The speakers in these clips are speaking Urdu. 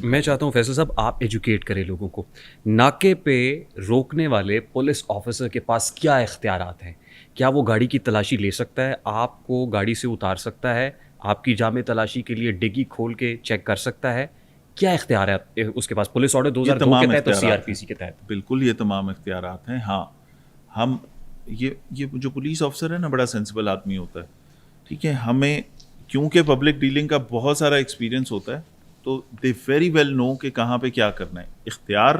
میں چاہتا ہوں فیصل صاحب آپ ایجوکیٹ کریں لوگوں کو. ناکے پہ روکنے والے پولیس آفیسر کے پاس کیا اختیارات ہیں؟ کیا وہ گاڑی کی تلاشی لے سکتا ہے، آپ کو گاڑی سے اتار سکتا ہے، آپ کی جامع تلاشی کے لیے ڈگی کھول کے چیک کر سکتا ہے؟ کیا اختیارات اس کے پاس پولیس آرڈر یہ 2002 کے تمام تحت اور سی آر اختیارات پی ہیں، سی کے تحت؟ بالکل یہ تمام اختیارات ہیں. ہاں ہم یہ جو پولیس آفسر ہے نا بڑا سینسیبل آدمی ہوتا ہے، ٹھیک ہے. ہمیں کیونکہ پبلک ڈیلنگ کا بہت سارا ایکسپیرینس ہوتا ہے تو دے ویری ویل نو کہ کہاں پہ کیا کرنا ہے. اختیار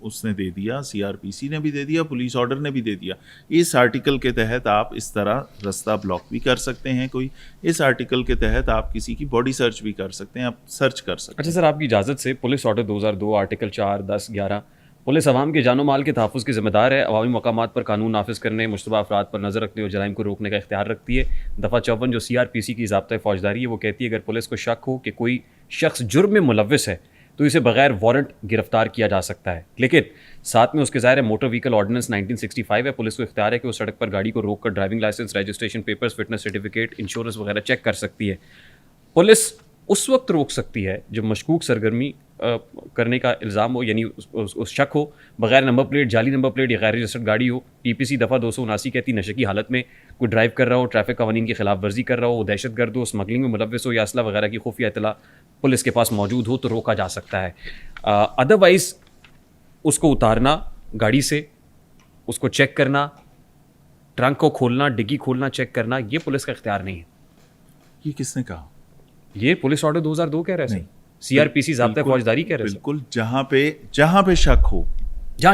اس نے دے دیا، سی آر پی سی نے بھی دے دیا، پولیس آرڈر نے بھی دے دیا. اس آرٹیکل کے تحت آپ اس طرح رستہ بلاک بھی کر سکتے ہیں کوئی، اس آرٹیکل کے تحت آپ کسی کی باڈی سرچ بھی کر سکتے ہیں، آپ سرچ کر سکتے اچھا ہیں. سر، آپ کی اجازت سے پولیس آرڈر 2002 آرٹیکل 4، 10، 11 پولیس عوام کے جان و مال کے تحفظ کی ذمہ دار ہے، عوامی مقامات پر قانون نافذ کرنے، مشتبہ افراد پر نظر رکھنے اور جرائم کو روکنے کا اختیار رکھتی ہے. دفعہ 54 جو سی آر پی سی کی ضابطۂ فوجداری ہے وہ کہتی ہے اگر پولیس کو شک ہو کہ کوئی شخص جرم میں ملوث ہے تو اسے بغیر وارنٹ گرفتار کیا جا سکتا ہے. لیکن ساتھ میں اس کے ظاہر ہے موٹر وہیکل آرڈیننس 1965 ہے، پولیس کو اختیار ہے کہ وہ سڑک پر گاڑی کو روک کر driving licence, registration papers, fitness certificate, insurance وغیرہ چیک کر سکتی ہے. پولیس اس وقت روک سکتی ہے جب مشکوک سرگرمی کرنے کا الزام ہو، یعنی اس شک ہو، بغیر نمبر پلیٹ، جعلی نمبر پلیٹ یا غیر رجسٹرڈ گاڑی ہو. پی پی سی دفعہ 279 کہتی نشے کی حالت میں کوئی ڈرائیو کر رہا ہو، ٹریفک قوانین کی خلاف ورزی کر رہا ہو، دہشت گرد ہو، اسمگلنگ میں ملوث ہو یا اسلحہ وغیرہ کی خفیہ اطلاع پولیس کے پاس موجود ہو تو روکا جا سکتا ہے. ادروائز اس کو اتارنا گاڑی سے، اس کو چیک کرنا، ٹرنک کو کھولنا، ڈگی کھولنا، چیک کرنا، یہ پولیس کا اختیار نہیں ہے. یہ کس نے کہا؟ یہ پولیس آرڈر 2002 کہہ رہے ہیں سر، سی آر پی سی ضابطۂ فوجداری کہہ رہے ہیں. بالکل جہاں پہ شک ہو، جہاں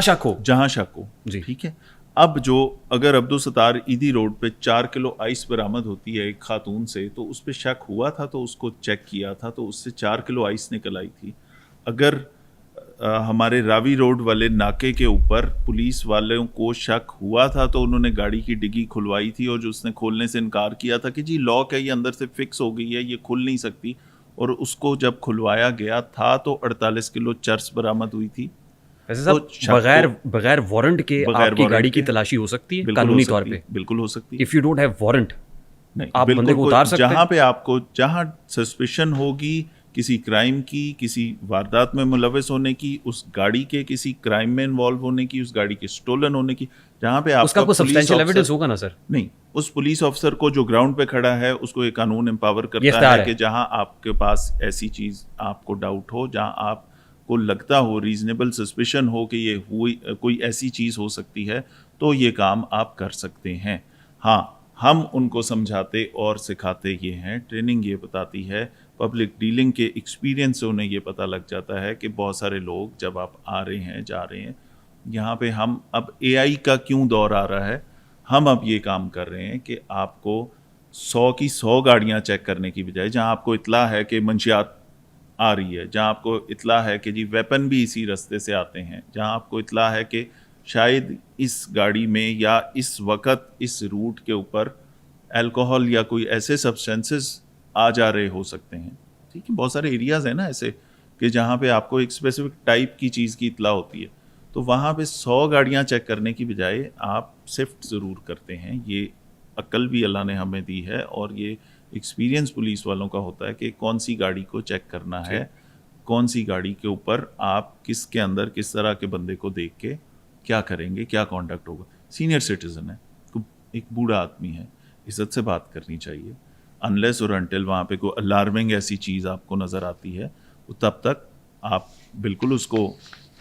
شک ہو جی ٹھیک ہے. اب جو اگر عبدالستار ایدھی روڈ پہ 4 کلو آئس برآمد ہوتی ہے ایک خاتون سے، تو اس پہ شک ہوا تھا تو اس کو چیک کیا تھا تو اس سے 4 کلو آئس نکل آئی تھی. اگر ہمارے راوی روڈ والے ناکے کے اوپر پولیس والوں کو شک ہوا تھا تو انہوں نے گاڑی کی ڈگی کھلوائی تھی اور جو اس نے کھولنے سے انکار کیا تھا کہ جی لاک ہے، یہ اندر سے فکس ہو گئی ہے، یہ کھل نہیں سکتی، اور اس کو جب کھلوایا گیا تھا تو 48 کلو چرس برآمد ہوئی تھی. بغیر وارنٹ کے آپ کی گاڑی کی تلاشی ہو سکتی ہے قانونی طور پہ؟ بالکل ہو سکتی ہے. If you don't have warrant نہیں، آپ بندے کو اتار سکتے ہیں. جہاں پہ آپ کو جہاں سسپیشن ہوگی کسی کرائم کی، کسی واردات میں ملوث ہونے کی، اس گاڑی کے کسی کرائم میں انوالو ہونے کی، اس گاڑی کے سٹولن ہونے کی، جہاں پہ آپ اس کا کوئی سبسٹینشیل ایویڈنس ہوگا نا سر؟ نہیں، اس پولیس آفسر کو جو گراؤنڈ پہ کھڑا ہے اس کو یہ قانون امپاور کرتا ہے کہ جہاں آپ کے پاس ایسی چیز آپ کو ڈاؤٹ ہو، جہاں آپ کو لگتا ہو، ریزنیبل سسپیشن ہو کہ یہ ہوئی کوئی ایسی چیز ہو سکتی ہے، تو یہ کام آپ کر سکتے ہیں. ہاں، ہم ان کو سمجھاتے اور سکھاتے یہ ہیں، ٹریننگ یہ بتاتی ہے، پبلک ڈیلنگ کے ایکسپیرینس سے انہیں یہ پتہ لگ جاتا ہے کہ بہت سارے لوگ جب آپ آ رہے ہیں، جا رہے ہیں، یہاں پہ ہم اب اے آئی کا کیوں دور آ رہا ہے، ہم اب یہ کام کر رہے ہیں کہ آپ کو 100 کی 100 گاڑیاں چیک کرنے کی بجائے، جہاں آپ کو اطلاع ہے کہ منشیات آ رہی ہے، جہاں آپ کو اطلاع ہے کہ جی ویپن بھی اسی رستے سے آتے ہیں، جہاں آپ کو اطلاع ہے کہ شاید اس گاڑی میں یا اس وقت اس روٹ کے اوپر الکوہول یا کوئی ایسے سبسٹینسز آ جا رہے ہو سکتے ہیں. ٹھیک ہے، بہت سارے ایریاز ہیں نا ایسے کہ جہاں پہ آپ کو ایک اسپیسیفک ٹائپ کی چیز کی اطلاع ہوتی ہے، تو وہاں پہ 100 گاڑیاں چیک کرنے کی بجائے آپ شفٹ ضرور کرتے ہیں. یہ عقل بھی اللہ نے ہمیں دی ہے اور یہ ایکسپیرینس پولیس والوں کا ہوتا ہے کہ کون سی گاڑی کو چیک کرنا ہے، کون سی گاڑی کے اوپر آپ کس کے اندر کس طرح کے بندے کو دیکھ کے کیا کریں گے، کیا کانڈکٹ ہوگا. سینئر سٹیزن ہے، ایک بوڑھا آدمی ہے، عزت سے بات کرنی چاہیے. انلیس اور انٹل وہاں پہ کوئی الارمنگ ایسی چیز آپ کو نظر آتی ہے، تب تک آپ بالکل اس کو،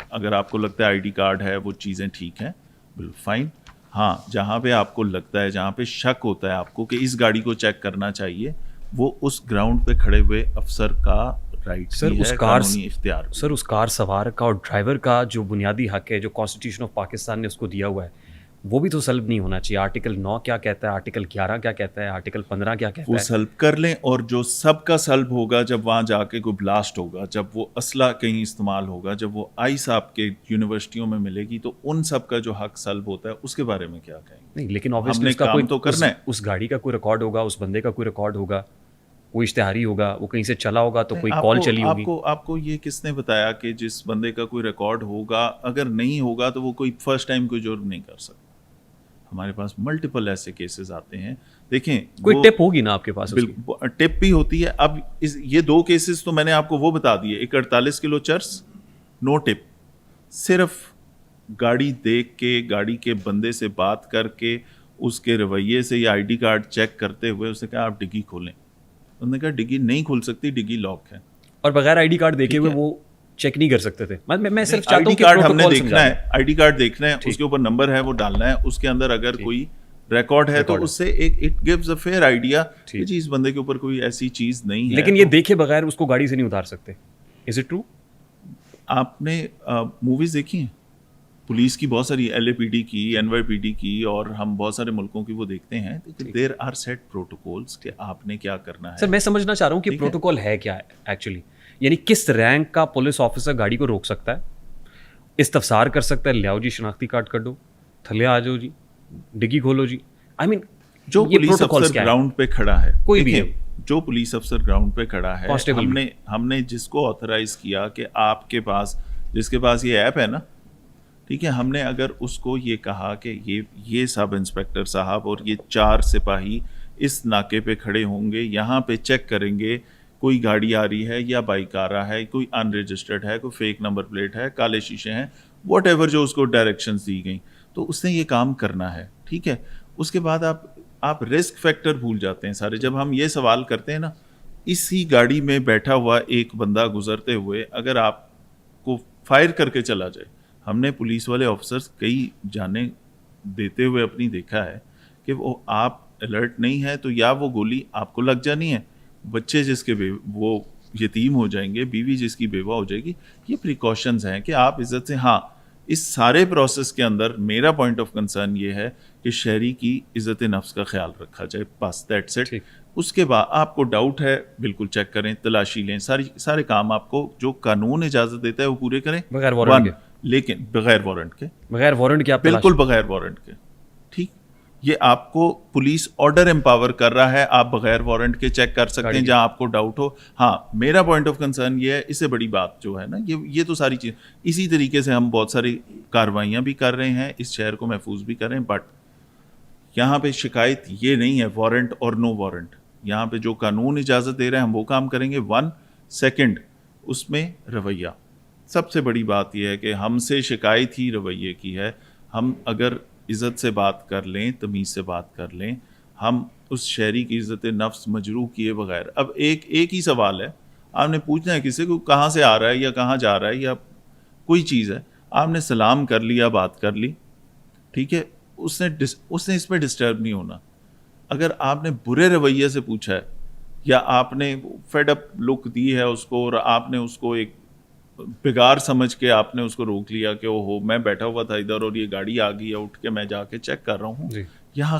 اگر آپ کو لگتا ہے آئی ڈی کارڈ ہے، وہ چیزیں ٹھیک ہیں، بالکل فائن. ہاں، جہاں پہ آپ کو لگتا ہے، جہاں پہ شک ہوتا ہے آپ کو کہ اس گاڑی کو چیک کرنا چاہیے، وہ اس گراؤنڈ پہ کھڑے ہوئے افسر کا رائٹ بھی ہے، قانونی اختیار. سر اس کار سوار کا اور ڈرائیور کا جو بنیادی حق ہے، جو کانسٹیٹیوشن آف پاکستان نے اس کو دیا ہوا ہے، وہ بھی تو سلب نہیں ہونا چاہیے. آرٹیکل 9 کیا کہتا ہے، آرٹیکل 11 کیا کہتا ہے، آرٹیکل 15 کیا کہتا ہے؟ وہ سلب کر لیں، اور جو سب کا سلب ہوگا جب وہاں جا کے کوئی بلاسٹ ہوگا، جب وہ اسلحہ کہیں استعمال ہوگا، جب وہ آئس آپ کے یونیورسٹیوں میں ملے گی، تو ان سب کا جو حق سلب ہوتا ہے اس کے بارے میں کیا کہیں گے؟ نہیں، لیکن ہم نے کام تو کرنا ہے. اس گاڑی کا کوئی ریکارڈ ہوگا، اس بندے کا کوئی ریکارڈ ہوگا، کوئی اشتہاری ہوگا، وہ کہیں سے چلا ہوگا تو کوئی کال چلی ہوگی. آپ کو یہ کس نے بتایا کہ جس بندے کا کوئی ریکارڈ ہوگا، اگر نہیں ہوگا تو وہ کوئی فرسٹ ٹائم کوئی جرم نہیں کر سکتا؟ ہمارے پاس ملٹیپل ایسے کیسز آتے ہیں. دیکھیں کوئی ٹپ ہوگی نا آپ کے پاس؟ بالکل ٹپ بھی ہوتی ہے. اب یہ 2 کیسز تو میں نے آپ کو وہ بتا دیے, ایک 48 کلو چرس, نو ٹپ, صرف گاڑی دیکھ کے, گاڑی کے بندے سے بات کر کے, اس کے رویے سے یا آئی ڈی کارڈ چیک کرتے ہوئے اسے کہا آپ ڈگی کھولیں. انہوں نے کہا ڈگی نہیں کھول سکتی, ڈگی لاک ہے. اور بغیر آئی ڈی کارڈ دیکھے ہوئے وہ چیک نہیں کر سکتے تھے. میں صرف آئی چاہتا ڈی ہوں کہ کارڈ ہم نے پروٹوکول دیکھنا ہے, آئی ڈی کارڈ دیکھنا ہے, اس کے اوپر نمبر ہے وہ ڈالنا ہے, اس کے اندر اگر کوئی ریکارڈ ہے تو اس سے ایک it gives a fair idea کہ جی اس بندے کے اوپر کوئی ایسی چیز نہیں ہے. لیکن یہ دیکھے بغیر اس کو گاڑی سے نہیں اتار سکتے. Is it true? آپ نے موویز دیکھی ہیں پولیس کی, بہت ساری ایل اے پی ڈی کی, این وائی پی ڈی کی, اور ہم بہت سارے ملکوں کی وہ دیکھتے ہیں. دیر آر سیٹ پروٹوکولز کہ آپ نے کیا کرنا ہے. سر میں سمجھنا چاہ رہا ہوں کہ پروٹوکول ہے کیا ہے ایکچولی, یعنی کس رینک کا پولیس آفیسر گاڑی کو روک سکتا ہے, استفسار کر سکتا ہے, لیاؤ جی شناختی کارڈ کر دو, تھلے آ جاؤ جی, ڈگی کھولو جی. آئی مین جو پولیس افسر گراؤنڈ پہ کھڑا ہے, کوئی بھی جو پولیس افسر گراؤنڈ پہ کھڑا ہے, ہم نے جس کو آتھرائز کیا کہ آپ کے پاس, جس کے پاس یہ ایپ ہے نا, ٹھیک ہے, ہم نے اگر اس کو یہ کہا کہ یہ سب انسپیکٹر صاحب اور یہ 4 سپاہی اس ناکے پہ کھڑے ہوں گے, یہاں پہ چیک کریں گے کوئی گاڑی آ رہی ہے یا بائک آ رہا ہے, کوئی ان رجسٹرڈ ہے, کوئی فیک نمبر پلیٹ ہے, کالے شیشے ہیں, واٹ ایور جو اس کو ڈائریکشنز دی گئیں, تو اس نے یہ کام کرنا ہے. ٹھیک ہے, اس کے بعد آپ رسک فیکٹر بھول جاتے ہیں سارے. جب ہم یہ سوال کرتے ہیں نا, اسی گاڑی میں بیٹھا ہوا ایک بندہ گزرتے ہوئے اگر آپ کو فائر کر کے چلا جائے, ہم نے پولیس والے آفیسرز کئی جانیں دیتے ہوئے اپنی دیکھا ہے کہ وہ آپ الرٹ نہیں ہے تو یا وہ گولی آپ کو لگ جانی ہے, بچے جس کے وہ یتیم ہو جائیں گے, بیوی جس کی بیوہ ہو جائے گی. یہ پریکاشنز ہیں کہ آپ عزت سے, ہاں اس سارے پروسیس کے اندر میرا پوائنٹ آف کنسرن یہ ہے کہ شہری کی عزت نفس کا خیال رکھا جائے, بس دیٹس اٹ. اس کے بعد آپ کو ڈاؤٹ ہے بالکل چیک کریں, تلاشی لیں, سارے کام آپ کو جو قانون اجازت دیتا ہے وہ پورے کریں بغیر وارنٹ کے. لیکن بغیر وارنٹ کے, بغیر وارنٹ کے, بالکل بغیر وارنٹ کے. ٹھیک, یہ آپ کو پولیس آرڈر امپاور کر رہا ہے, آپ بغیر وارنٹ کے چیک کر سکتے ہیں جہاں آپ کو ڈاؤٹ ہو. ہاں میرا پوائنٹ آف کنسرن یہ ہے, اس سے بڑی بات جو ہے نا, یہ تو ساری چیز اسی طریقے سے ہم بہت ساری کاروائیاں بھی کر رہے ہیں, اس شہر کو محفوظ بھی کر رہے ہیں, بٹ یہاں پہ شکایت یہ نہیں ہے وارنٹ اور نو وارنٹ. یہاں پہ جو قانون اجازت دے رہے ہیں ہم وہ کام کریں گے. 1 سیکنڈ اس میں رویہ, سب سے بڑی بات یہ ہے کہ ہم سے شکایت ہی رویے کی ہے. ہم اگر عزت سے بات کر لیں, تمیز سے بات کر لیں, ہم اس شہری کی عزت نفس مجروح کیے بغیر. اب ایک ہی سوال ہے, آپ نے پوچھنا ہے کسی کو کہاں سے آ رہا ہے یا کہاں جا رہا ہے یا کوئی چیز ہے, آپ نے سلام کر لیا, بات کر لی, ٹھیک ہے, اس نے اس پہ ڈسٹرب نہیں ہونا. اگر آپ نے برے رویے سے پوچھا ہے یا آپ نے فیڈ اپ لک دی ہے اس کو اور آپ نے اس کو ایک بگار سمجھ کے آپ نے اس کو روک لیا کہ میں بیٹھا ہوا تھا ادھر اور یہ گاڑی آ گئی ہے, اٹھ کے میں جا کے چیک کر رہا ہوں, یہاں